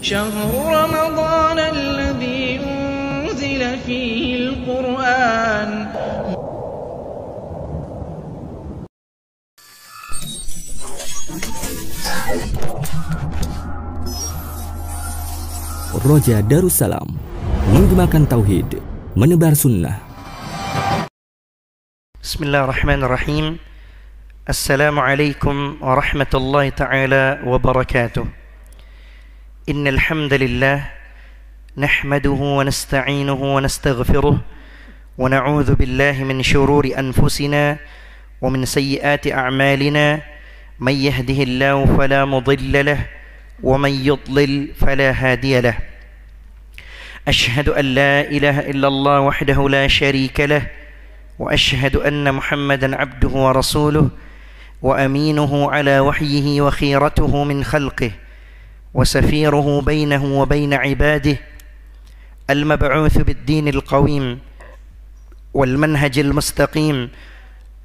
شهر رمضان الذي أنزل فيه القرآن. Roja Darussalam, menggemakan tauhid, menebar sunnah. Bismillahirrahmanirrahim. Assalamualaikum warahmatullahi ta'ala wabarakatuh. Innal hamdalillah nahmaduhu wa nasta'inuhu wa nastaghfiruh wa na'udzu billahi min shururi anfusina wa min sayyiati a'malina. Man yahdihillahu fala mudilla lahu wa man yudlil fala hadiya lahu. أشهد أن لا إله إلا الله وحده لا شريك له وأشهد أن محمدا عبده ورسوله وأمينه على وحيه وخيرته من خلقه وسفيره بينه وبين عباده المبعوث بالدين القويم والمنهج المستقيم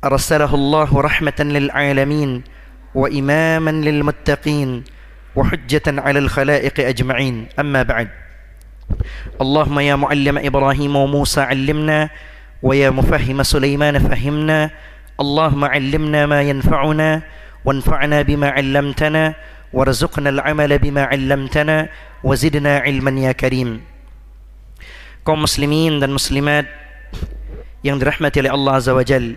أرسله الله رحمة للعالمين وإماما للمتقين وحجة على الخلائق أجمعين. أما بعد، اللهم يا معلم إبراهيم وموسى علمنا ويا مفهم سليمان فهمنا. اللهم علمنا ما ينفعنا وانفعنا بما علمتنا وارزقنا العمل بما علمتنا وزدنا علما يا كريم. Kaum muslimin dan muslimat yang dirahmati oleh Allah Azza wa Jal,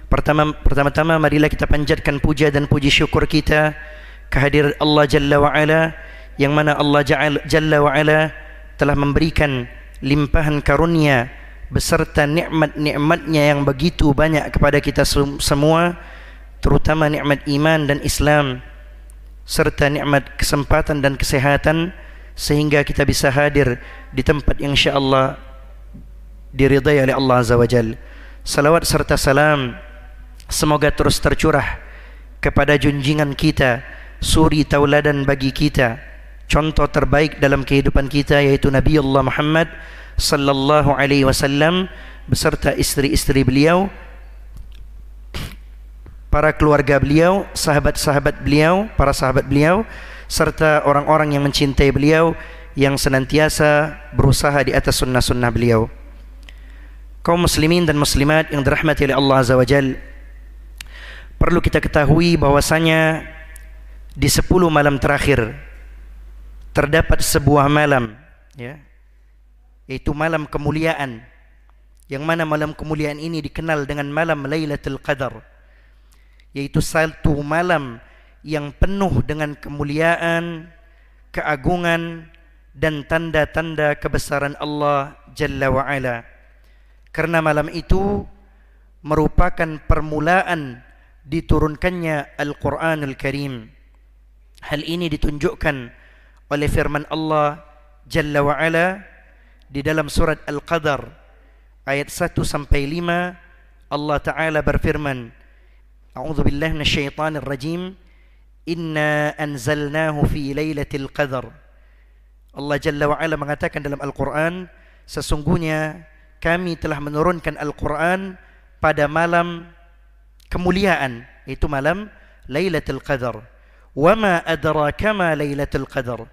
pertama-tama marilah kita panjatkan puja dan puji syukur kita kehadirat Allah Jalla wa Ala, yang mana Allah Jalla wa Ala telah memberikan limpahan karunia beserta nikmat-nikmatnya yang begitu banyak kepada kita semua, terutama nikmat iman dan Islam serta nikmat kesempatan dan kesehatan, sehingga kita bisa hadir di tempat yang insya-Allah diridai oleh Allah Azza wa Jalla. Salawat serta salam semoga terus tercurah kepada junjungan kita, suri tauladan bagi kita, contoh terbaik dalam kehidupan kita, yaitu Nabi Allah Muhammad sallallahu alaihi wasallam beserta istri-istri beliau, para keluarga beliau, sahabat-sahabat beliau, para sahabat beliau, serta orang-orang yang mencintai beliau, yang senantiasa berusaha di atas sunnah-sunnah beliau. Kaum muslimin dan muslimat yang dirahmati oleh Allah Azza wa Jalla, perlu kita ketahui bahwasanya di 10 malam terakhir terdapat sebuah malam, ya, yaitu malam kemuliaan, yang mana malam kemuliaan ini dikenal dengan malam Lailatul Qadar, yaitu satu malam yang penuh dengan kemuliaan, keagungan dan tanda-tanda kebesaran Allah Jalla wa Ala. Karena malam itu merupakan permulaan diturunkannya Al-Quranul Karim. Hal ini ditunjukkan oleh firman Allah Jalla wa Ala di dalam surat Al-Qadar ayat 1 sampai 5. Allah Ta'ala berfirman, A'udzu billahi minasyaitonir rajim, Inna anzalnahu fi lailatul qadar. Allah Jalla wa Ala mengatakan dalam Al-Quran, sesungguhnya kami telah menurunkan Al-Quran pada malam kemuliaan, yaitu malam Lailatul Qadar. Wa ma adraka ma Lailatul Qadar.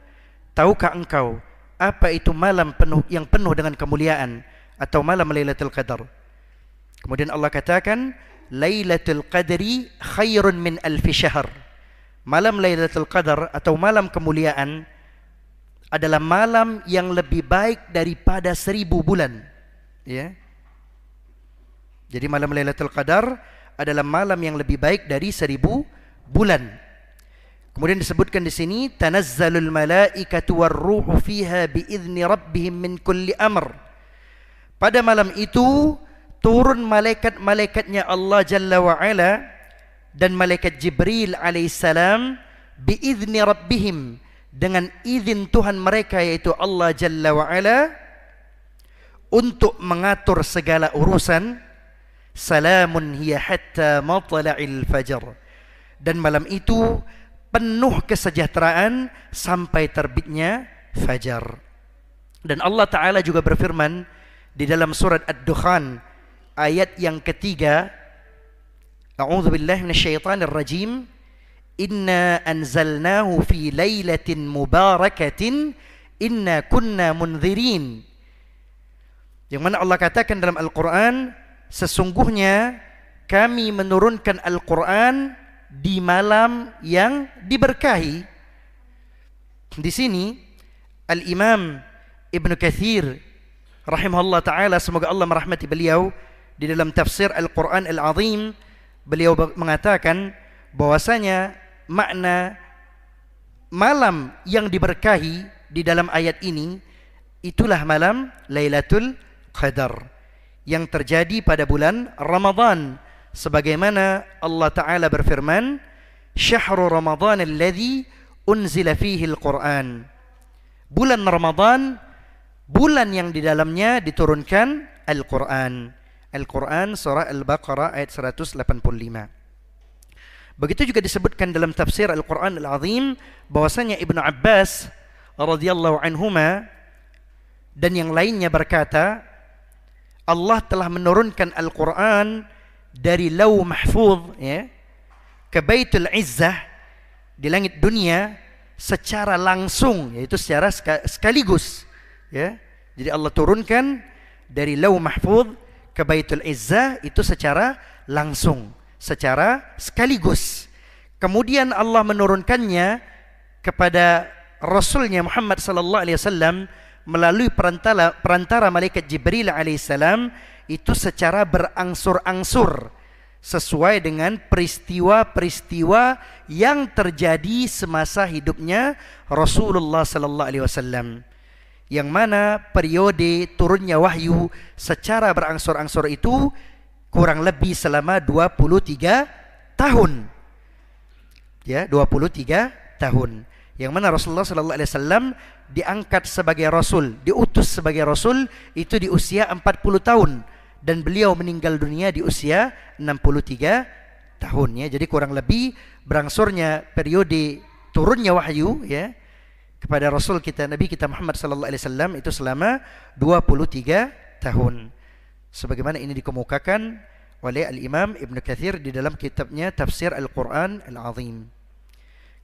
Tahukah engkau apa itu malam yang penuh dengan kemuliaan atau malam Lailatul Qadar? Kemudian Allah katakan, Lailatul Qadri khairun min alfi syahr. Malam Lailatul Qadar atau malam kemuliaan adalah malam yang lebih baik daripada 1000 bulan. Ya. Jadi malam Lailatul Qadar adalah malam yang lebih baik dari 1000 bulan. Kemudian disebutkan di sini, tanazzalul malaikatu warruhu fiha biizni rabbihim min kulli amr. Pada malam itu turun malaikat-malaikatnya Allah Jalla wa Ala dan malaikat Jibril alaihissalam biizni rabbihim, dengan izin Tuhan mereka yaitu Allah Jalla wa Ala, untuk mengatur segala urusan. Salamun hiya hatta matla'il fajr. Dan malam itu penuh kesejahteraan sampai terbitnya fajar. Dan Allah Ta'ala juga berfirman di dalam surat Ad-Dukhan ayat yang ketiga, A'udzu billahi minasyaitonir rajim, Inna anzalnahu fi lailatin mubarakatin inna kunna munzirin. Yang mana Allah katakan dalam Al-Quran, sesungguhnya kami menurunkan Al-Quran di malam yang diberkahi. Di sini Al-Imam Ibn Kathir rahimahullah ta'ala, semoga Allah merahmati beliau, di dalam tafsir Al-Quran Al-Azim, beliau mengatakan bahwasanya makna malam yang diberkahi di dalam ayat ini itulah malam Lailatul Qadar yang terjadi pada bulan Ramadan, sebagaimana Allah Ta'ala berfirman, Syahrul Ramadan alladhi unzila fihi al-Quran. Bulan Ramadan, bulan yang di dalamnya diturunkan Al-Quran. Al-Quran surah Al-Baqarah ayat 185. Begitu juga disebutkan dalam tafsir Al-Quran Al-Azim bahwasanya Ibnu Abbas radhiyallahu anhuma dan yang lainnya berkata, Allah telah menurunkan Al-Quran dari Lauh Mahfuz ke Baitul Izzah di langit dunia secara langsung, yaitu secara sekaligus. Jadi Allah turunkan dari Lauh Mahfuz ke Baitul Izzah itu secara langsung, secara sekaligus. Kemudian Allah menurunkannya kepada Rasulnya Muhammad sallallahu alaihi wasallam melalui perantara malaikat Jibril alaihissalam, itu secara berangsur-angsur sesuai dengan peristiwa-peristiwa yang terjadi semasa hidupnya Rasulullah sallallahu alaihi wasallam, yang mana periode turunnya wahyu secara berangsur-angsur itu kurang lebih selama 23 tahun. 23 tahun. Yang mana Rasulullah sallallahu alaihi wasallam diangkat sebagai rasul, diutus sebagai rasul itu di usia 40 tahun dan beliau meninggal dunia di usia 63 tahun Jadi kurang lebih berangsurnya periode turunnya wahyu kepada rasul kita, Nabi kita Muhammad sallallahu alaihi wasallam itu selama 23 tahun. Sebagaimana ini dikemukakan oleh Al-Imam Ibn Kathir di dalam kitabnya Tafsir Al-Quran Al-Azim.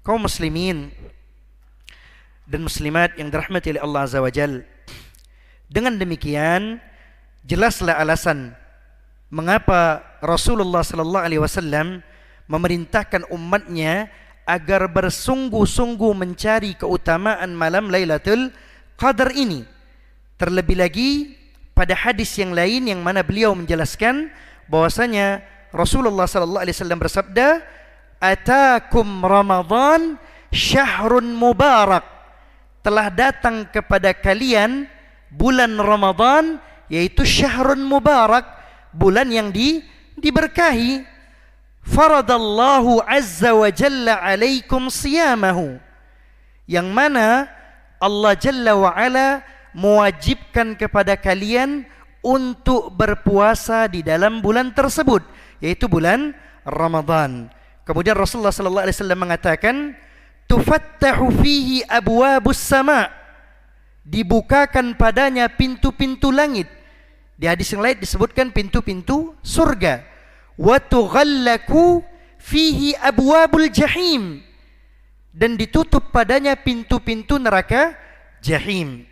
Kaum muslimin dan muslimat yang dirahmati oleh Allah Azza wa Jal, dengan demikian jelaslah alasan mengapa Rasulullah sallallahu alaihi wasallam memerintahkan umatnya agar bersungguh-sungguh mencari keutamaan malam Lailatul Qadar ini. Terlebih lagi pada hadis yang lain yang mana beliau menjelaskan bahwasanya Rasulullah sallallahu alaihi wasallam bersabda, "Atakum Ramadan syahrun mubarak." Telah datang kepada kalian bulan Ramadan, yaitu syahrun mubarak, bulan yang diberkahi. Faradallahu azza wa jalla alaikum siyamahu, yang mana Allah Jalla wa Ala mewajibkan kepada kalian untuk berpuasa di dalam bulan tersebut, yaitu bulan Ramadan. Kemudian Rasulullah sallallahu alaihi wasallam mengatakan, tufattahu fihi abwabus sama, dibukakan padanya pintu-pintu langit. Di hadis yang lain disebutkan pintu-pintu surga. Wa tughallaku fihi abwabul jahim, dan ditutup padanya pintu-pintu neraka jahim.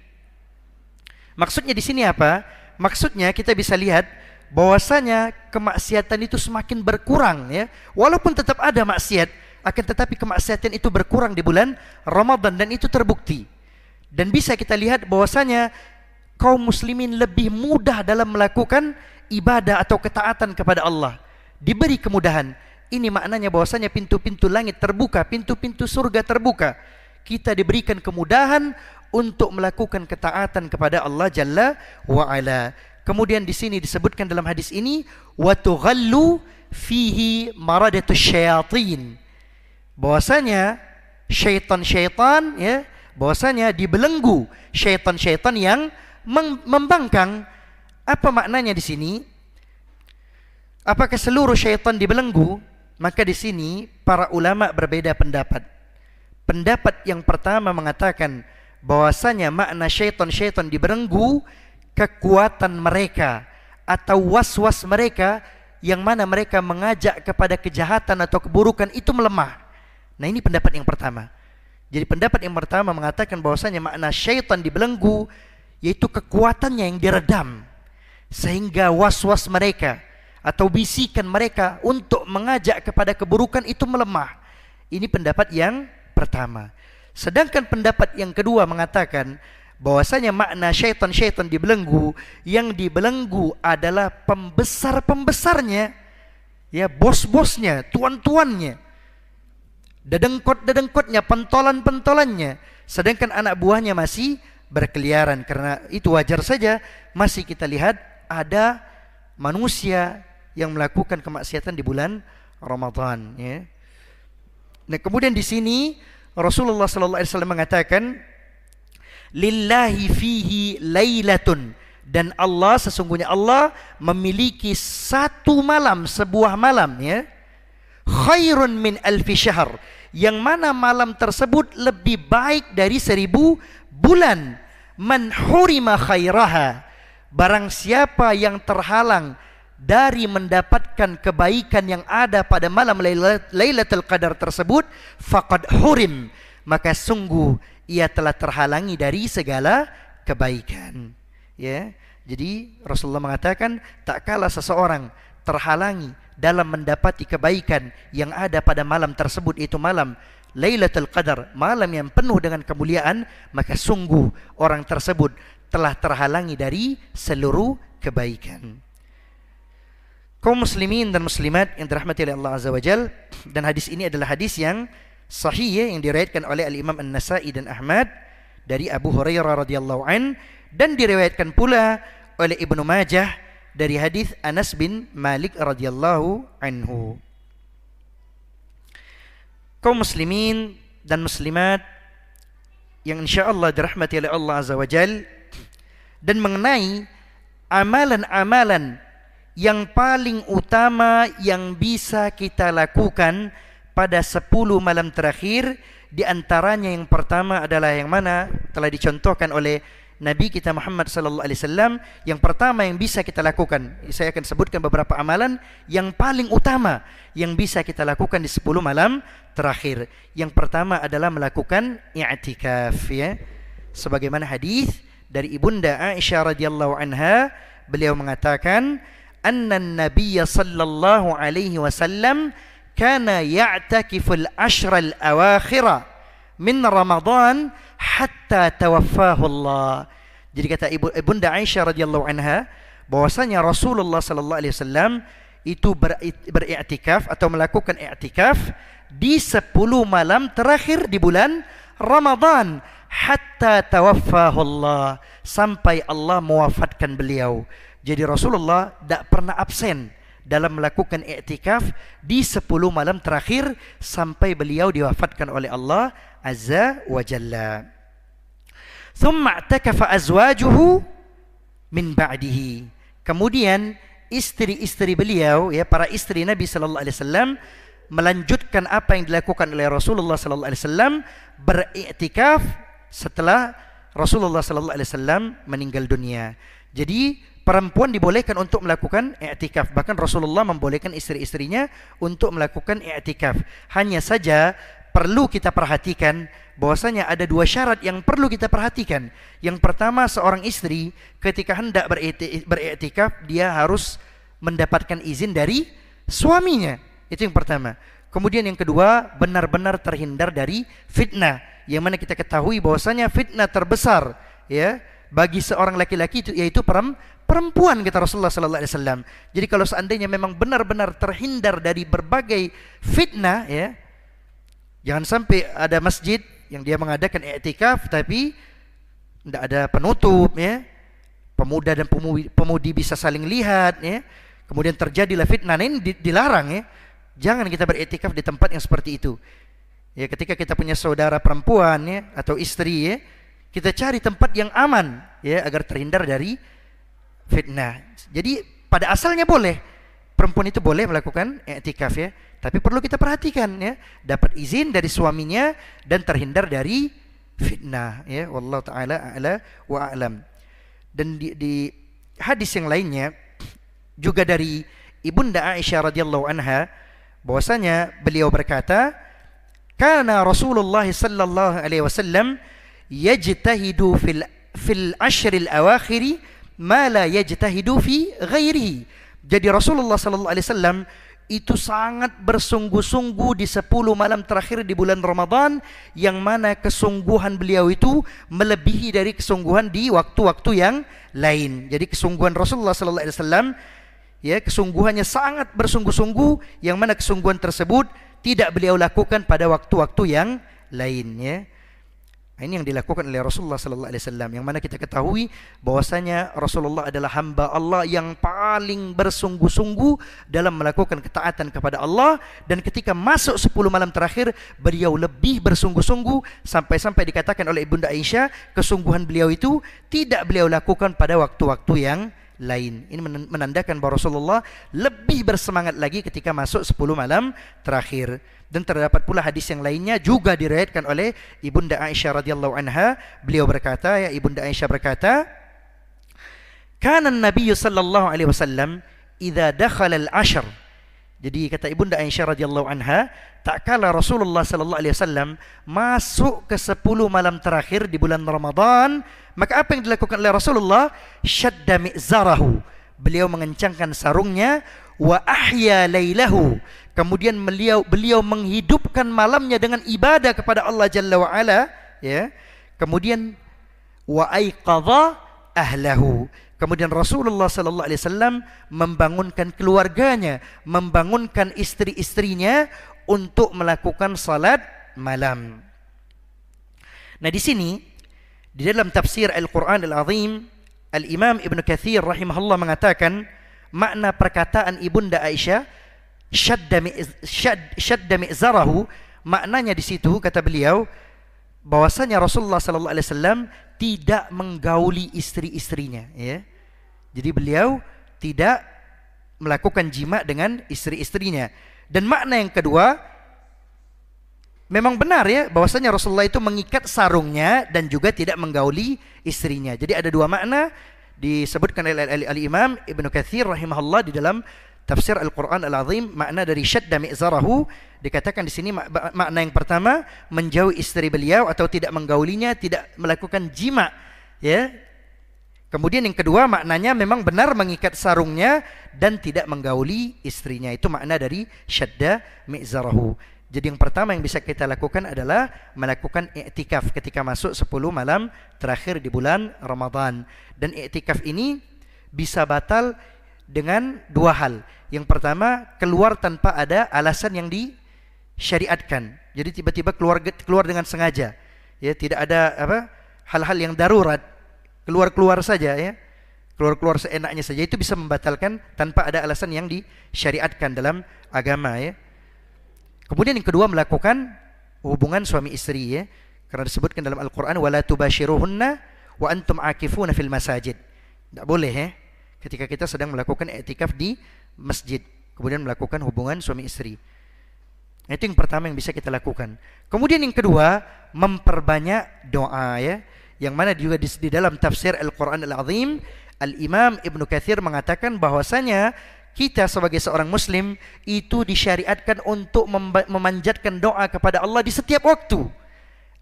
Maksudnya di sini apa? Maksudnya kita bisa lihat bahwasanya kemaksiatan itu semakin berkurang Walaupun tetap ada maksiat, akan tetapi kemaksiatan itu berkurang di bulan Ramadan, dan itu terbukti. Dan bisa kita lihat bahwasanya kaum muslimin lebih mudah dalam melakukan ibadah atau ketaatan kepada Allah, diberi kemudahan. Ini maknanya bahwasanya pintu-pintu langit terbuka, pintu-pintu surga terbuka. Kita diberikan kemudahan untuk melakukan ketaatan kepada Allah Jalla wa Ala. Kemudian di sini disebutkan dalam hadis ini, wa tughallu fihi maradatus syayatin, bahwasanya syaitan-syaitan bahwasanya dibelenggu syaitan-syaitan yang membangkang. Apa maknanya di sini? Apakah seluruh syaitan dibelenggu? Maka di sini para ulama berbeda pendapat. Pendapat yang pertama mengatakan bahwasanya makna syaitan-syaitan dibelenggu kekuatan mereka atau was-was mereka, yang mana mereka mengajak kepada kejahatan atau keburukan itu melemah. Nah, ini pendapat yang pertama. Jadi pendapat yang pertama mengatakan bahwasanya makna syaitan dibelenggu yaitu kekuatannya yang diredam, sehingga was-was mereka atau bisikan mereka untuk mengajak kepada keburukan itu melemah. Ini pendapat yang pertama. Sedangkan pendapat yang kedua mengatakan bahwasanya makna syaitan dibelenggu, yang dibelenggu adalah pembesar-pembesarnya, ya, bos-bosnya, tuan-tuannya, dedengkot-dedengkotnya, pentolan-pentolannya, sedangkan anak buahnya masih berkeliaran. Karena itu wajar saja masih kita lihat ada manusia yang melakukan kemaksiatan di bulan Ramadan, ya. Nah, kemudian di sini Rasulullah sallallahu alaihi wasallam mengatakan lillahi fihi lailatun, dan Allah, sesungguhnya Allah memiliki satu malam, sebuah malam, ya, khairun min alfi syahr, yang mana malam tersebut lebih baik dari 1000 bulan. Man hurima khairaha, barang siapa yang terhalang dari mendapatkan kebaikan yang ada pada malam Lailatul Qadar tersebut, faqad hurim, maka sungguh ia telah terhalangi dari segala kebaikan, ya. Jadi Rasulullah mengatakan tak kalah seseorang terhalangi dalam mendapati kebaikan yang ada pada malam tersebut, itu malam Lailatul Qadar, malam yang penuh dengan kemuliaan, maka sungguh orang tersebut telah terhalangi dari seluruh kebaikan. Kaum muslimin dan muslimat yang dirahmati oleh Allah Azza wa Jal, dan hadis ini adalah hadis yang sahih, ya, yang diriwayatkan oleh Al-Imam An-Nasa'i dan Ahmad dari Abu Hurairah radhiyallahu an, dan diriwayatkan pula oleh Ibnu Majah dari hadis Anas bin Malik radhiyallahu anhu. Kaum muslimin dan muslimat yang insyaallah dirahmati oleh Allah Azza wa Jal, dan mengenai amalan-amalan yang paling utama yang bisa kita lakukan pada 10 malam terakhir, di antaranya yang pertama adalah yang mana telah dicontohkan oleh Nabi kita Muhammad sallallahu alaihi wasallam. Yang pertama yang bisa kita lakukan, saya akan sebutkan beberapa amalan yang paling utama yang bisa kita lakukan di 10 malam terakhir. Yang pertama adalah melakukan i'tikaf, ya. Sebagaimana hadis dari Ibunda Aisyah radhiyallahu anha, beliau mengatakan anna an-nabiy sallallahu alaihi wasallam kana ya'takiful ashral awakhira min Ramadan hatta tawaffahu Allah. Jadi kata Ibunda Aisyah radhiyallahu anha bahwasanya Rasulullah sallallahu alaihi wasallam itu beriktikaf atau melakukan iktikaf di 10 malam terakhir di bulan Ramadan hatta tawaffahu Allah, sampai Allah mewafatkan beliau. Jadi Rasulullah tidak pernah absen dalam melakukan i'tikaf di 10 malam terakhir sampai beliau diwafatkan oleh Allah Azza wa Jalla. Thumma i'takafa azwajuhu min ba'dihi. Kemudian istri-istri beliau, ya, para istri Nabi sallallahu alaihi wasallam melanjutkan apa yang dilakukan oleh Rasulullah sallallahu alaihi wasallam, beriktikaf setelah Rasulullah sallallahu alaihi wasallam meninggal dunia. Jadi perempuan dibolehkan untuk melakukan i'tikaf. Bahkan Rasulullah membolehkan istri-istrinya untuk melakukan i'tikaf. Hanya saja perlu kita perhatikan bahwasanya ada 2 syarat yang perlu kita perhatikan. Yang pertama, seorang istri ketika hendak beriktikaf, dia harus mendapatkan izin dari suaminya. Itu yang pertama. Kemudian yang kedua, benar-benar terhindar dari fitnah. Yang mana kita ketahui bahwasanya fitnah terbesar, ya, bagi seorang laki-laki itu yaitu perempuan, kata Rasulullah sallallahu alaihi wasallam. Jadi kalau seandainya memang benar-benar terhindar dari berbagai fitnah, ya, jangan sampai ada masjid yang dia mengadakan i'tikaf tapi tidak ada penutup, ya. Pemuda dan pemudi bisa saling lihat, ya. Kemudian terjadilah fitnah. Nah, ini dilarang, ya. Jangan kita beriktikaf di tempat yang seperti itu. Ya, ketika kita punya saudara perempuan, ya, atau istri, ya, kita cari tempat yang aman, ya, agar terhindar dari fitnah. Jadi pada asalnya boleh, perempuan itu boleh melakukan i'tikaf, ya, tapi perlu kita perhatikan, ya, dapat izin dari suaminya dan terhindar dari fitnah, ya. Wallahu taala a'la wa a'lam. Dan di hadis yang lainnya juga dari Ibunda Aisyah radhiyallahu anha bahwasanya beliau berkata, Kana Rasulullah sallallahu alaihi wasallam yajtahidu fil ashril awakhir ma la yajtahidu fi ghairihi. Jadi Rasulullah sallallahu alaihi wasallam itu sangat bersungguh-sungguh di 10 malam terakhir di bulan Ramadan, yang mana kesungguhan beliau itu melebihi dari kesungguhan di waktu-waktu yang lain. Jadi kesungguhan Rasulullah sallallahu alaihi wasallam, ya, kesungguhannya sangat bersungguh-sungguh, yang mana kesungguhan tersebut tidak beliau lakukan pada waktu-waktu yang lain, ya. Ini yang dilakukan oleh Rasulullah sallallahu alaihi wasallam, yang mana kita ketahui bahwasanya Rasulullah adalah hamba Allah yang paling bersungguh-sungguh dalam melakukan ketaatan kepada Allah, dan ketika masuk 10 malam terakhir beliau lebih bersungguh-sungguh, sampai-sampai dikatakan oleh Ibunda Aisyah kesungguhan beliau itu tidak beliau lakukan pada waktu-waktu yang lain. Ini menandakan bahwa Rasulullah lebih bersemangat lagi ketika masuk 10 malam terakhir. Dan terdapat pula hadis yang lainnya juga diriwayatkan oleh Ibunda Aisyah radhiyallahu anha. Beliau berkata, ya, Ibunda Aisyah berkata, "Kana an-nabiy sallallahu alaihi wasallam idza dakhala al-ashr." Jadi kata Ibunda Aisyah radhiyallahu anha, tak kala Rasulullah sallallahu alaihi wasallam masuk ke 10 malam terakhir di bulan Ramadan, maka apa yang dilakukan oleh Rasulullah? Syadda mi'zarahu. Beliau mengencangkan sarungnya, wa ahya lailahu. Kemudian beliau menghidupkan malamnya dengan ibadah kepada Allah Jalla wa Ala, ya. Kemudian wa aiqadha ahlahu. Kemudian Rasulullah sallallahu alaihi wasallam membangunkan keluarganya, membangunkan istri-istrinya untuk melakukan salat malam. Nah, di sini di dalam tafsir Al-Qur'an Al-Azim, Al-Imam Ibn Katsir rahimahullah mengatakan makna perkataan Ibunda Aisyah syadda mi'zarahu, maknanya di situ kata beliau bahwasanya Rasulullah sallallahu alaihi wasallam tidak menggauli istri-istrinya, ya. Jadi beliau tidak melakukan jima dengan istri-istrinya. Dan makna yang kedua, memang benar, ya, bahwasanya Rasulullah itu mengikat sarungnya dan juga tidak menggauli istrinya. Jadi ada dua makna disebutkan oleh Al-Imam Ibn Katsir rahimahullah di dalam tafsir Al-Quran Al-Azim. Makna dari syadda mi'zarahu dikatakan di sini makna yang pertama menjauhi istri beliau atau tidak menggaulinya, tidak melakukan jima, ya. Kemudian yang kedua maknanya memang benar mengikat sarungnya dan tidak menggauli istrinya. Itu makna dari syadda mi'zarahu. Jadi yang pertama yang bisa kita lakukan adalah melakukan i'tikaf ketika masuk 10 malam terakhir di bulan Ramadan. Dan i'tikaf ini bisa batal dengan dua hal. Yang pertama, keluar tanpa ada alasan yang disyariatkan. Jadi tiba-tiba keluar dengan sengaja, ya, tidak ada hal-hal yang darurat, keluar saja, ya, keluar seenaknya saja, itu bisa membatalkan tanpa ada alasan yang disyariatkan dalam agama, ya. Kemudian yang kedua, melakukan hubungan suami istri, ya, karena disebutkan dalam Al-Quran wala tubashiruhunna wa antum akifuna fil masajid. Tidak boleh, ya, ketika kita sedang melakukan i'tikaf di masjid kemudian melakukan hubungan suami istri. Itu yang pertama yang bisa kita lakukan. Kemudian yang kedua, memperbanyak doa, ya, yang mana juga di dalam tafsir Al-Quran Al-Azim, Al-Imam Ibn Katsir mengatakan bahwasanya kita sebagai seorang muslim itu disyariatkan untuk memanjatkan doa kepada Allah di setiap waktu.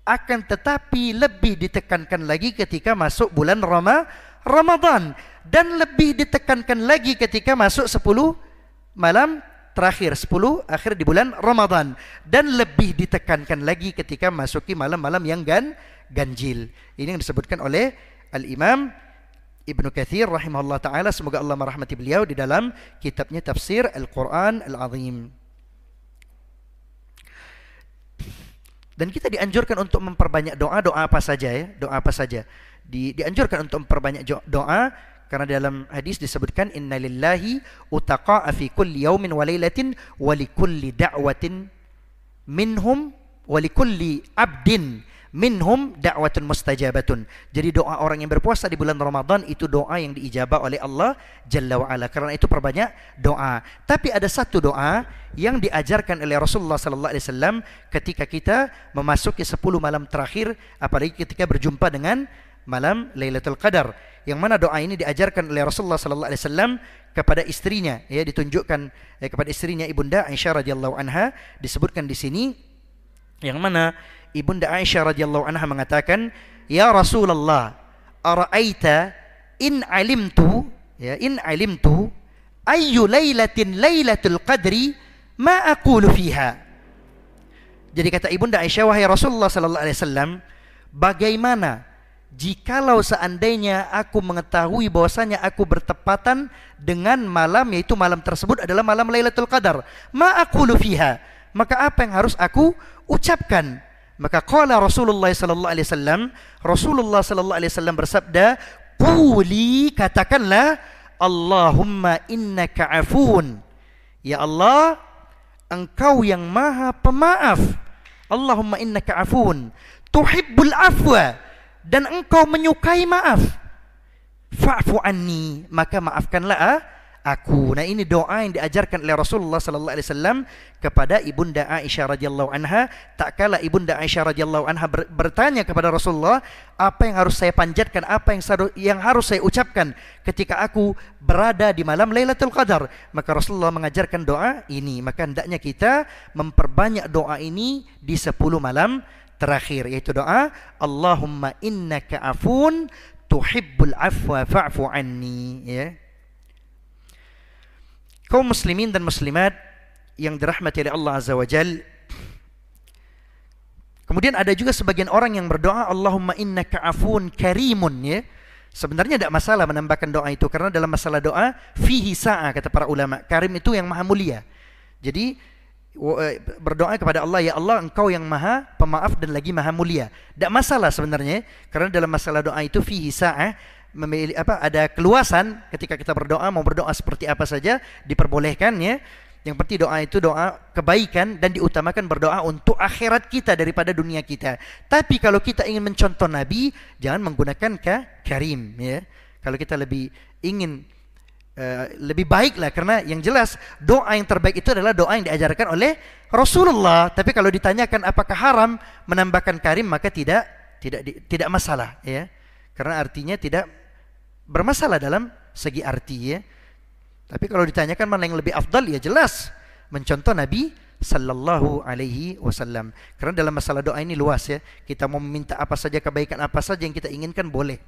Akan tetapi lebih ditekankan lagi ketika masuk bulan Ramadan, dan lebih ditekankan lagi ketika masuk 10 malam terakhir, 10 akhir di bulan Ramadan, dan lebih ditekankan lagi ketika masuki malam-malam yang ganjil. Ini yang disebutkan oleh Al-Imam Ibn Katsir rahimahullah ta'ala, semoga Allah merahmati beliau, di dalam kitabnya Tafsir Al-Quran Al-Azim. Dan kita dianjurkan untuk memperbanyak doa apa saja, ya, doa apa saja. Dianjurkan untuk memperbanyak doa karena dalam hadis disebutkan innalillahi utaqa'a fi kulli yaumin wa lailatin wa likulli da'watin minhum wa likulli abdin minhum da'watun mustajabatun. Jadi doa orang yang berpuasa di bulan Ramadan itu doa yang diijabah oleh Allah Jalla wa Ala. Karena itu perbanyak doa. Tapi ada satu doa yang diajarkan oleh Rasulullah sallallahu alaihi wasallam ketika kita memasuki 10 malam terakhir, apalagi ketika berjumpa dengan malam Lailatul Qadar, yang mana doa ini diajarkan oleh Rasulullah sallallahu alaihi wasallam kepada istrinya, ya, ditunjukkan kepada istrinya Ibunda Aisyah radhiyallahu anha. Disebutkan di sini yang mana Ibunda Aisyah radhiyallahu anha mengatakan, "Ya Rasulullah, ara'aita in alimtu ayyu lailatin lailatul qadri ma aqulu fiha." Jadi kata Ibunda Aisyah, "Wahai Rasulullah sallallahu alaihi wasallam, bagaimana jikalau seandainya aku mengetahui bahwasanya aku bertepatan dengan malam, yaitu malam tersebut adalah malam Lailatul Qadar, ma aqulu fiha, maka apa yang harus aku ucapkan?" Maka qala Rasulullah sallallahu alaihi wasallam bersabda, "Quli," katakanlah, "Allahumma innaka afun." Ya Allah, Engkau yang Maha Pemaaf. Allahumma innaka afun tuhibbul afwa, dan Engkau menyukai maaf. Fa'fu anni, maka maafkanlah aku. Nah, ini doa yang diajarkan oleh Rasulullah sallallahu alaihi wasallam kepada Ibunda Aisyah radhiyallahu anha. Tak kala Ibunda Aisyah radhiyallahu anha bertanya kepada Rasulullah, apa yang harus saya panjatkan, apa yang harus saya ucapkan ketika aku berada di malam Lailatul Qadar, maka Rasulullah mengajarkan doa ini. Maka hendaknya kita memperbanyak doa ini di 10 malam terakhir, yaitu doa Allahumma innaka afun tuhibbul afwa fa'fu anni. Ya. Kaum muslimin dan muslimat yang dirahmati oleh Allah Azza wa Jal, kemudian ada juga sebagian orang yang berdoa Allahumma innaka afun karimun. Ya. Sebenarnya tidak masalah menambahkan doa itu, karena dalam masalah doa fihi sa'a, kata para ulama. Karim itu yang maha mulia. Jadi berdoa kepada Allah, ya Allah, Engkau yang Maha Pemaaf dan lagi Maha Mulia. Tidak masalah sebenarnya, karena dalam masalah doa itu fihi sa'ah, ada keluasan ketika kita berdoa, mau berdoa seperti apa saja diperbolehkan, ya. Yang penting doa itu doa kebaikan dan diutamakan berdoa untuk akhirat kita daripada dunia kita. Tapi kalau kita ingin mencontoh Nabi, jangan menggunakan karim, ya. Kalau kita lebih ingin lebih baiklah, karena yang jelas doa yang terbaik itu adalah doa yang diajarkan oleh Rasulullah. Tapi kalau ditanyakan apakah haram menambahkan karim, maka tidak masalah, ya, karena artinya tidak bermasalah dalam segi arti, ya. Tapi kalau ditanyakan mana yang lebih afdal, ya jelas mencontoh Nabi sallallahu alaihi wasallam. Karena dalam masalah doa ini luas, ya. Kita mau meminta apa saja, kebaikan apa saja yang kita inginkan boleh.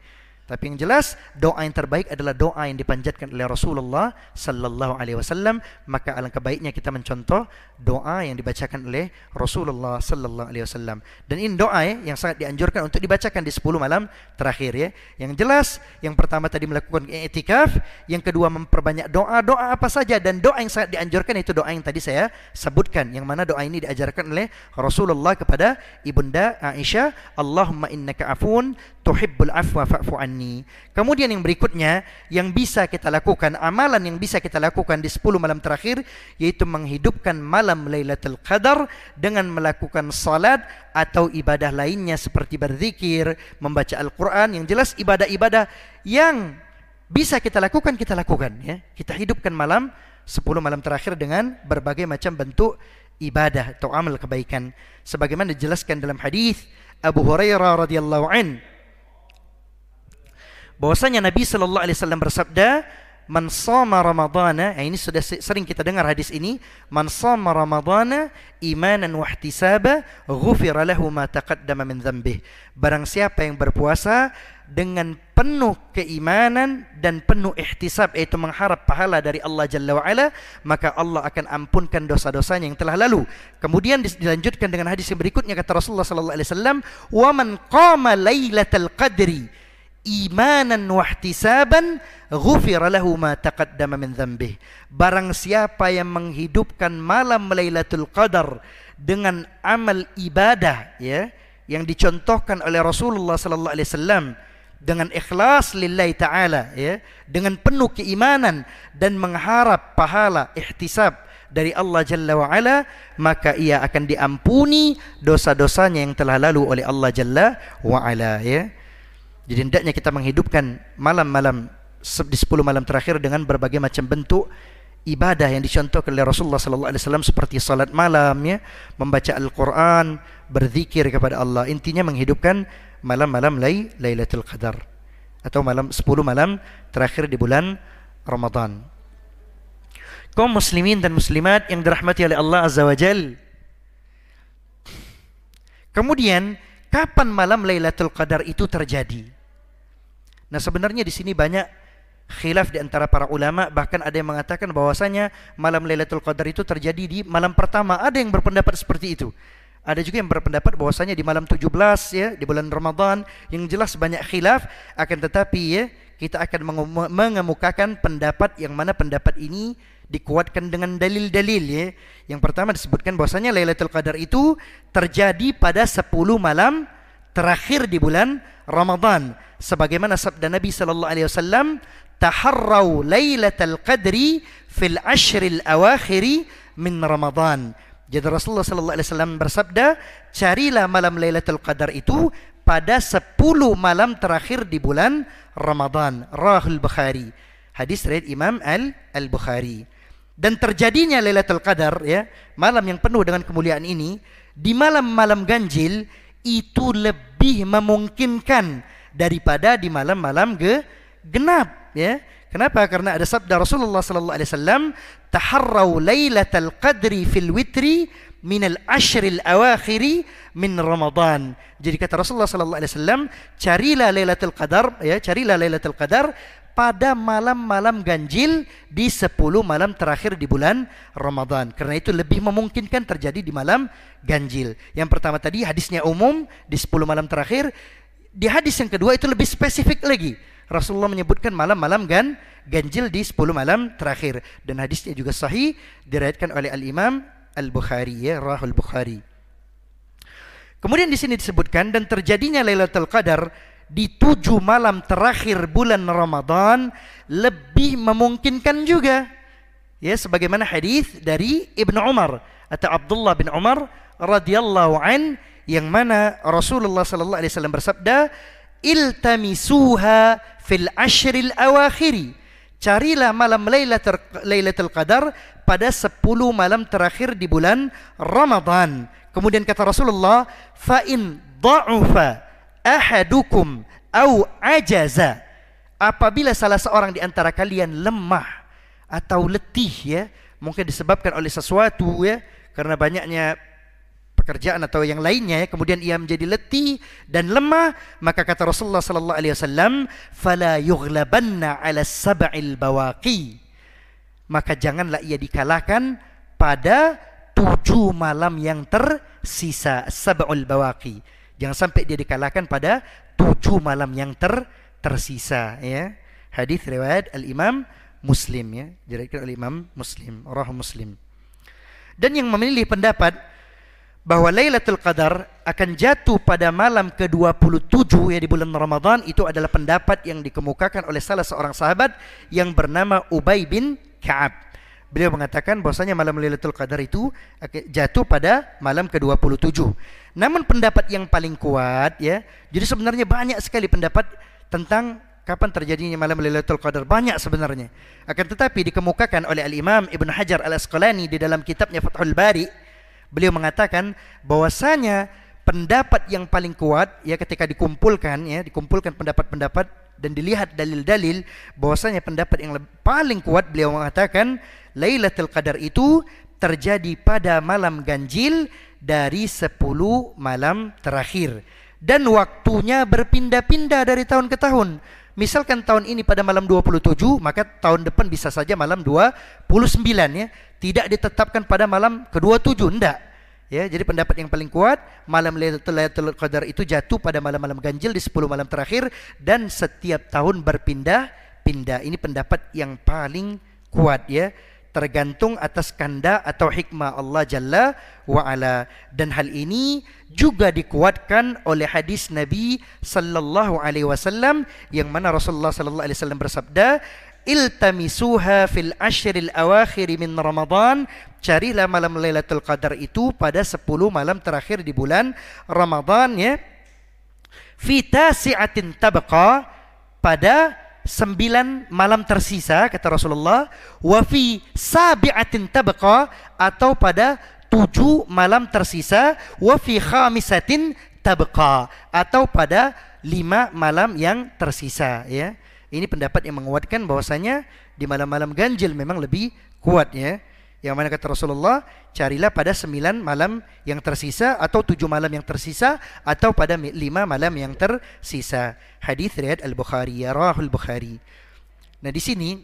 Tapi yang jelas doa yang terbaik adalah doa yang dipanjatkan oleh Rasulullah sallallahu alaihi wasallam. Maka alangkah baiknya kita mencontoh doa yang dibacakan oleh Rasulullah sallallahu alaihi wasallam. Dan ini doa, ya, yang sangat dianjurkan untuk dibacakan di 10 malam terakhir, ya. Yang jelas yang pertama tadi melakukan i'tikaf, yang kedua memperbanyak doa apa saja, dan doa yang sangat dianjurkan itu doa yang tadi saya sebutkan, yang mana doa ini diajarkan oleh Rasulullah kepada Ibunda Aisyah, Allahumma innaka afun tuhibbul afwa fa'fu anni. Kemudian yang berikutnya yang bisa kita lakukan, amalan yang bisa kita lakukan di 10 malam terakhir, yaitu menghidupkan malam Lailatul Qadar dengan melakukan salat atau ibadah lainnya seperti berzikir, membaca Al-Quran. Yang jelas ibadah-ibadah yang bisa kita lakukan, ya. Kita hidupkan malam 10 malam terakhir dengan berbagai macam bentuk ibadah atau amal kebaikan, sebagaimana dijelaskan dalam hadis Abu Hurairah radhiyallahu an, bahwasanya Nabi sallallahu alaihi wasallam bersabda, "Man shama Ramadhana," ini sudah sering kita dengar hadis ini, "Man shama Ramadhana imanan wa ihtisaba, ghufira lahu ma taqaddama min dhanbih." Barang siapa yang berpuasa dengan penuh keimanan dan penuh ihtisab, yaitu mengharap pahala dari Allah Jalla wa Ala, maka Allah akan ampunkan dosa-dosanya yang telah lalu. Kemudian dilanjutkan dengan hadis yang berikutnya, kata Rasulullah sallallahu alaihi wasallam, "Wa man qama lailatal qadri imanan wa ihtisaban, ghufira lahu ma taqaddama min dhanbih." Barang siapa yang menghidupkan malam Lailatul Qadar dengan amal ibadah, ya, yang dicontohkan oleh Rasulullah sallallahu alaihi wasallam dengan ikhlas lillahi taala, ya, dengan penuh keimanan dan mengharap pahala ihtisab dari Allah Jalla wa Ala, maka ia akan diampuni dosa-dosanya yang telah lalu oleh Allah Jalla wa Ala, ya. Jadi hendaknya kita menghidupkan malam-malam di 10 malam terakhir dengan berbagai macam bentuk ibadah yang dicontohkan oleh Rasulullah sallallahu alaihi wasallam, seperti salat malam, ya, membaca Al-Quran, berzikir kepada Allah. Intinya menghidupkan malam-malam Lailatul Qadar atau 10 malam terakhir di bulan Ramadan. Kaum muslimin dan muslimat yang dirahmati oleh Allah Azza wa Jal, Kemudian kapan malam Lailatul Qadar itu terjadi? Nah, sebenarnya di sini banyak khilaf di antara para ulama, bahkan ada yang mengatakan bahwasanya malam Lailatul Qadar itu terjadi di malam pertama. Ada yang berpendapat seperti itu. Ada juga yang berpendapat bahwasanya di malam 17 ya, di bulan Ramadan. Yang jelas banyak khilaf, akan tetapi ya, kita akan mengemukakan pendapat yang mana pendapat ini dikuatkan dengan dalil-dalil ya. Yang pertama disebutkan bahwasanya Lailatul Qadar itu terjadi pada 10 malam terakhir di bulan Ramadan. Sebagaimana sabda Nabi sallallahu alaihi wasallam, "Taharrau Lailatul Qadri fil ashril awakhiri min Ramadan." Jadi Rasulullah sallallahu alaihi wasallam bersabda, carilah malam Lailatul Qadar itu pada 10 malam terakhir di bulan Ramadan. Rahul Bukhari. Hadis riwayat Imam Al-Bukhari. Dan terjadinya Lailatul Qadar ya, malam yang penuh dengan kemuliaan ini, di malam-malam ganjil itu lebih memungkinkan daripada di malam-malam genap ya. Kenapa? Karena ada sabda Rasulullah sallallahu alaihi wasallam, "Taharrau Lailatul Qadri fil witri minal ashril awakhiri min Ramadan." Jadi kata Rasulullah sallallahu alaihi wasallam, carilah Lailatul Qadar ya, carilah Lailatul Qadar pada malam-malam ganjil di 10 malam terakhir di bulan Ramadan. Karena itu lebih memungkinkan terjadi di malam ganjil. Yang pertama tadi hadisnya umum di 10 malam terakhir. Di hadis yang kedua itu lebih spesifik lagi. Rasulullah menyebutkan malam-malam ganjil di 10 malam terakhir. Dan hadisnya juga sahih, diriwayatkan oleh Al-Imam Al-Bukhari ya, Rahul Bukhari. Kemudian di sini disebutkan dan terjadinya Lailatul Qadar di 7 malam terakhir bulan Ramadan lebih memungkinkan juga. Ya, sebagaimana hadis dari Ibnu Umar atau Abdullah bin Umar radhiyallahu an, yang mana Rasulullah sallallahu alaihi wasallam bersabda, "Iltamisuha fil ashril awakhiri." Carilah malam Lailatul Qadar pada 10 malam terakhir di bulan Ramadan. Kemudian kata Rasulullah, "Fa in dha'ufa ahadukum au ajaza." Apabila salah seorang di antara kalian lemah atau letih ya, mungkin disebabkan oleh sesuatu ya, karena banyaknya pekerjaan atau yang lainnya ya, kemudian ia menjadi letih dan lemah, maka kata Rasulullah sallallahu alaihi wasallam, "Fala yughlabanna 'ala sab'il bawaqi." Maka janganlah ia dikalahkan pada 7 malam yang tersisa, sab'ul bawaqi. Jangan sampai dia dikalahkan pada 7 malam yang tersisa ya. Hadis riwayat Al-Imam Muslim ya, diriwayatkan oleh Imam Muslim, Rahul Muslim. Dan yang memilih pendapat bahwa Lailatul Qadar akan jatuh pada malam ke-27 ya di bulan Ramadan, itu adalah pendapat yang dikemukakan oleh salah seorang sahabat yang bernama Ubay bin Ka'ab. Beliau mengatakan bahwasanya malam Lailatul Qadar itu jatuh pada malam ke-27. Namun pendapat yang paling kuat ya, jadi sebenarnya banyak sekali pendapat tentang kapan terjadinya malam Lailatul Qadar, banyak sebenarnya. Akan tetapi dikemukakan oleh Al-Imam Ibn Hajar Al-Asqalani di dalam kitabnya Fathul Bari. Beliau mengatakan bahwasanya pendapat yang paling kuat ya, ketika dikumpulkan pendapat-pendapat dan dilihat dalil-dalil, bahwasanya pendapat yang paling kuat, beliau mengatakan Lailatul Qadar itu terjadi pada malam ganjil dari 10 malam terakhir, dan waktunya berpindah-pindah dari tahun ke tahun. Misalkan tahun ini pada malam 27, maka tahun depan bisa saja malam 29 ya. Tidak ditetapkan pada malam ke-27, enggak. Ya, jadi pendapat yang paling kuat, malam Lailatul Qadar itu jatuh pada malam-malam ganjil di 10 malam terakhir dan setiap tahun berpindah-pindah. Ini pendapat yang paling kuat ya. Tergantung atas kehendak atau hikmah Allah Jalla wa Ala. Dan hal ini juga dikuatkan oleh hadis Nabi sallallahu alaihi wasallam yang mana Rasulullah sallallahu alaihi wasallam bersabda, "Iltamisuha fil ashril awakhir min Ramadan." Carilah malam Lailatul Qadar itu pada 10 malam terakhir di bulan Ramadan ya. Fi tasi'atin tabqa, pada 9 malam tersisa kata Rasulullah, wa fi sabi'atin tabqa, atau pada 7 malam tersisa, wa fi khamisatin tabqa, atau pada 5 malam yang tersisa ya. Ini pendapat yang menguatkan bahwasanya di malam-malam ganjil memang lebih kuat ya. Yang mana kata Rasulullah, carilah pada 9 malam yang tersisa, atau 7 malam yang tersisa, atau pada 5 malam yang tersisa. Hadis riwayat Al-Bukhari, ya rahul Bukhari. Nah di sini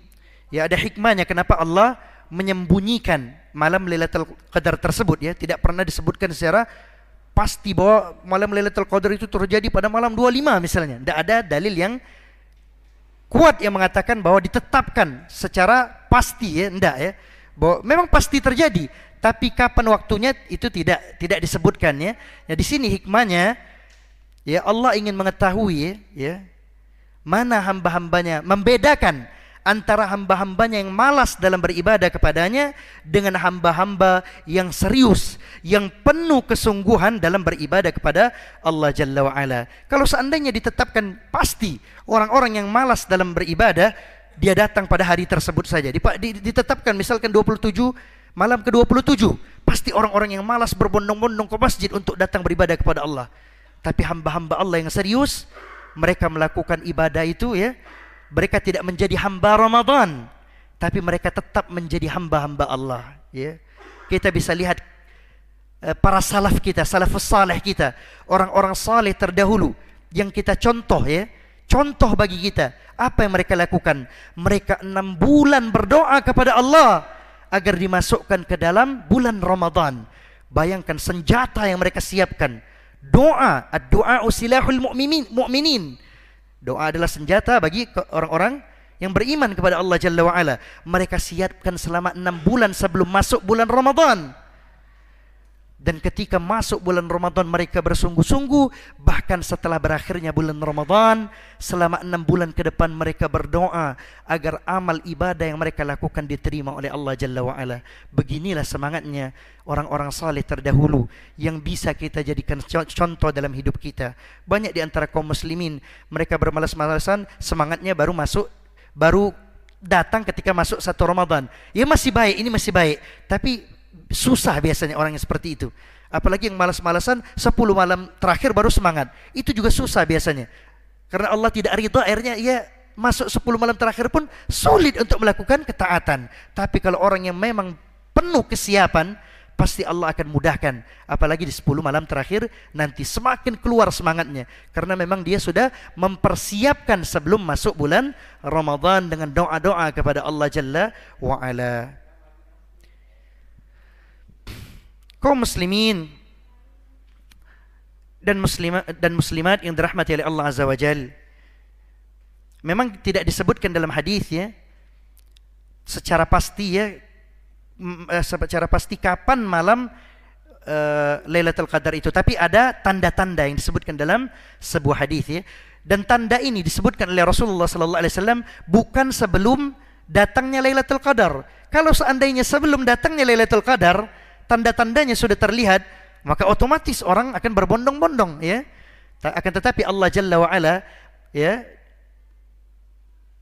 ya ada hikmahnya kenapa Allah menyembunyikan malam Lailatul Qadar tersebut, ya. Tidak pernah disebutkan secara pasti bahwa malam Lailatul Qadar itu terjadi pada malam 25 misalnya. Tidak ada dalil yang kuat yang mengatakan bahwa ditetapkan secara pasti, ya. Tidak, ya. Bahwa memang pasti terjadi, tapi kapan waktunya itu tidak disebutkan, ya. Nah, di sini hikmahnya, ya, Allah ingin mengetahui, ya, mana hamba-hambanya, membedakan antara hamba-hambanya yang malas dalam beribadah kepadanya dengan hamba-hamba yang serius, yang penuh kesungguhan dalam beribadah kepada Allah Jalla wa'ala. Kalau seandainya ditetapkan pasti orang-orang yang malas dalam beribadah, dia datang pada hari tersebut saja. Ditetapkan misalkan 27, malam ke-27, pasti orang-orang yang malas berbondong-bondong ke masjid untuk datang beribadah kepada Allah. Tapi hamba-hamba Allah yang serius, mereka melakukan ibadah itu, ya. Mereka tidak menjadi hamba Ramadan, tapi mereka tetap menjadi hamba-hamba Allah, ya. Kita bisa lihat para salaf kita, salafus saleh kita, orang-orang saleh terdahulu yang kita contoh, ya. Contoh bagi kita, apa yang mereka lakukan? Mereka 6 bulan berdoa kepada Allah agar dimasukkan ke dalam bulan Ramadan. Bayangkan senjata yang mereka siapkan. Doa, ad-du'a silahul mu'minin. Doa adalah senjata bagi orang-orang yang beriman kepada Allah Jalla wa'ala. Mereka siapkan selama 6 bulan sebelum masuk bulan Ramadan. Dan ketika masuk bulan Ramadan mereka bersungguh-sungguh. Bahkan setelah berakhirnya bulan Ramadan, selama 6 bulan ke depan mereka berdoa agar amal ibadah yang mereka lakukan diterima oleh Allah Jalla wa'ala. Beginilah semangatnya orang-orang saleh terdahulu yang bisa kita jadikan contoh dalam hidup kita. Banyak di antara kaum muslimin, mereka bermalas-malasan, semangatnya baru datang ketika masuk 1 Ramadan. Ya masih baik, ini masih baik, tapi susah biasanya orang yang seperti itu. Apalagi yang malas-malasan 10 malam terakhir baru semangat. Itu juga susah biasanya. Karena Allah tidak ridha, akhirnya ia masuk 10 malam terakhir pun sulit untuk melakukan ketaatan. Tapi kalau orang yang memang penuh kesiapan, pasti Allah akan mudahkan. Apalagi di 10 malam terakhir nanti semakin keluar semangatnya. Karena memang dia sudah mempersiapkan sebelum masuk bulan Ramadan dengan doa-doa kepada Allah Jalla wa'ala. Kaum muslimin dan muslimat yang dirahmati oleh Allah Azza wa Jal, memang tidak disebutkan dalam hadis, ya, secara pasti, ya, secara pasti kapan malam Lailatul Qadar itu, tapi ada tanda-tanda yang disebutkan dalam sebuah hadis, ya. Dan tanda ini disebutkan oleh Rasulullah sallallahu alaihi wasallam bukan sebelum datangnya Lailatul Qadar. Kalau seandainya sebelum datangnya Lailatul Qadar tanda-tandanya sudah terlihat, maka otomatis orang akan berbondong-bondong, ya. Akan tetapi Allah Jalla wa'ala, ya,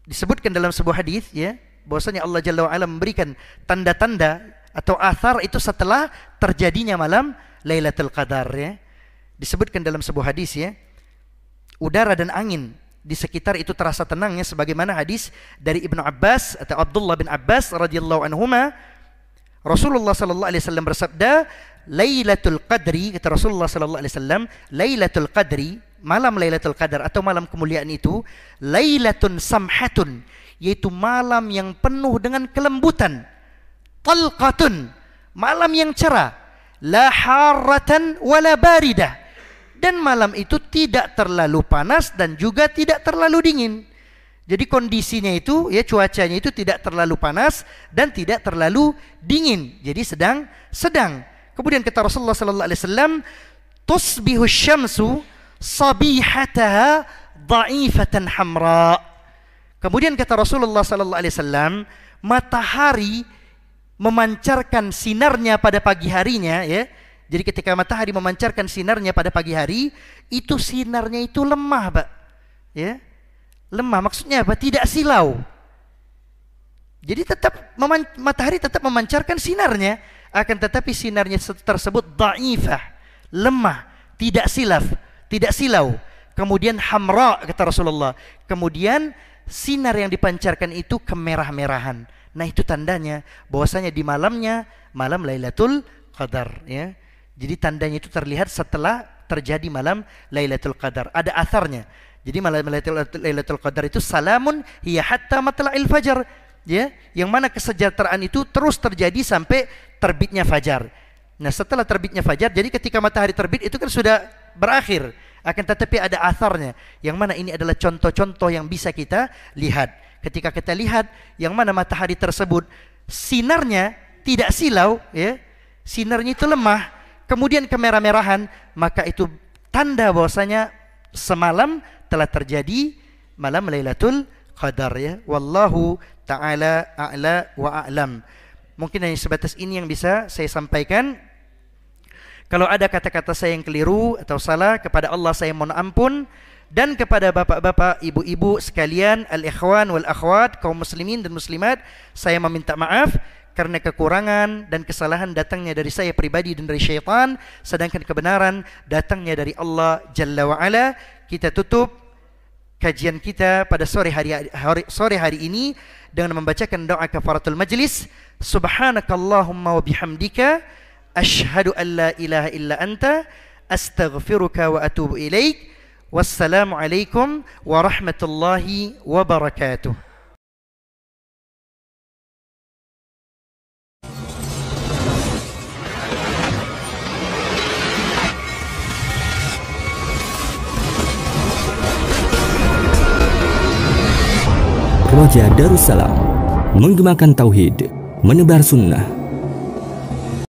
disebutkan dalam sebuah hadis, ya, bahwasanya Allah Jalla wa'ala memberikan tanda-tanda atau athar itu setelah terjadinya malam Lailatul Qadar, ya. Disebutkan dalam sebuah hadis, ya, udara dan angin di sekitar itu terasa tenangnya, sebagaimana hadis dari Ibnu Abbas atau Abdullah bin Abbas radhiyallahu anhuma. Rasulullah sallallahu alaihi wasallam bersabda, Lailatul Qadri, kata Rasulullah sallallahu alaihi wasallam, Lailatul Qadri, malam Lailatul Qadar atau malam kemuliaan itu, Lailatun samhatun, yaitu malam yang penuh dengan kelembutan, talqatun, malam yang cerah, la harratan wala baridah, dan malam itu tidak terlalu panas dan juga tidak terlalu dingin. Jadi kondisinya itu, ya, cuacanya itu tidak terlalu panas dan tidak terlalu dingin. Jadi sedang. Kemudian kata Rasulullah sallallahu alaihi wasallam, tusbihu syamsu sabihataha dha'ifatan hamra. Kemudian kata Rasulullah sallallahu alaihi wasallam, matahari memancarkan sinarnya pada pagi harinya, ya. Jadi ketika matahari memancarkan sinarnya pada pagi hari, itu sinarnya itu lemah, Pak. Ya. Lemah maksudnya apa? Tidak silau. Jadi matahari tetap memancarkan sinarnya, akan tetapi sinarnya tersebut dhaifah, lemah, tidak silau. Kemudian hamra, kata Rasulullah. Kemudian sinar yang dipancarkan itu kemerah-merahan. Nah, itu tandanya bahwasanya di malamnya malam Lailatul Qadar, ya. Jadi tandanya itu terlihat setelah terjadi malam Lailatul Qadar. Ada atharnya. Jadi malam Lailatul Qadar itu salamun hiya hatta matla'il fajar, ya. Yang mana kesejahteraan itu terus terjadi sampai terbitnya fajar. Nah, setelah terbitnya fajar, jadi ketika matahari terbit itu kan sudah berakhir. Akan tetapi ada atharnya, yang mana ini adalah contoh-contoh yang bisa kita lihat. Ketika kita lihat yang mana matahari tersebut sinarnya tidak silau, ya, sinarnya itu lemah, kemudian kemerah-merahan, maka itu tanda bahwasanya semalam telah terjadi malam Lailatul Qadar, ya. Wallahu ta'ala a'la wa a'lam. Mungkin hanya sebatas ini yang bisa saya sampaikan. Kalau ada kata-kata saya yang keliru atau salah, kepada Allah saya mohon ampun, dan kepada bapak-bapak, ibu-ibu sekalian, al-ikhwan wal akhwat, kaum muslimin dan muslimat, saya meminta maaf karena kekurangan dan kesalahan datangnya dari saya pribadi dan dari syaitan, sedangkan kebenaran datangnya dari Allah Jalla wa Ala. Kita tutup kajian kita pada sore hari ini dengan membacakan doa kafaratul majlis. Subhanakallahumma wa bihamdika asyhadu an la ilaha illa anta astaghfiruka wa atubu ilaik. Wassalamualaikum warahmatullahi wabarakatuh. Roja Darussalam, menggemakan tauhid, menebar sunnah.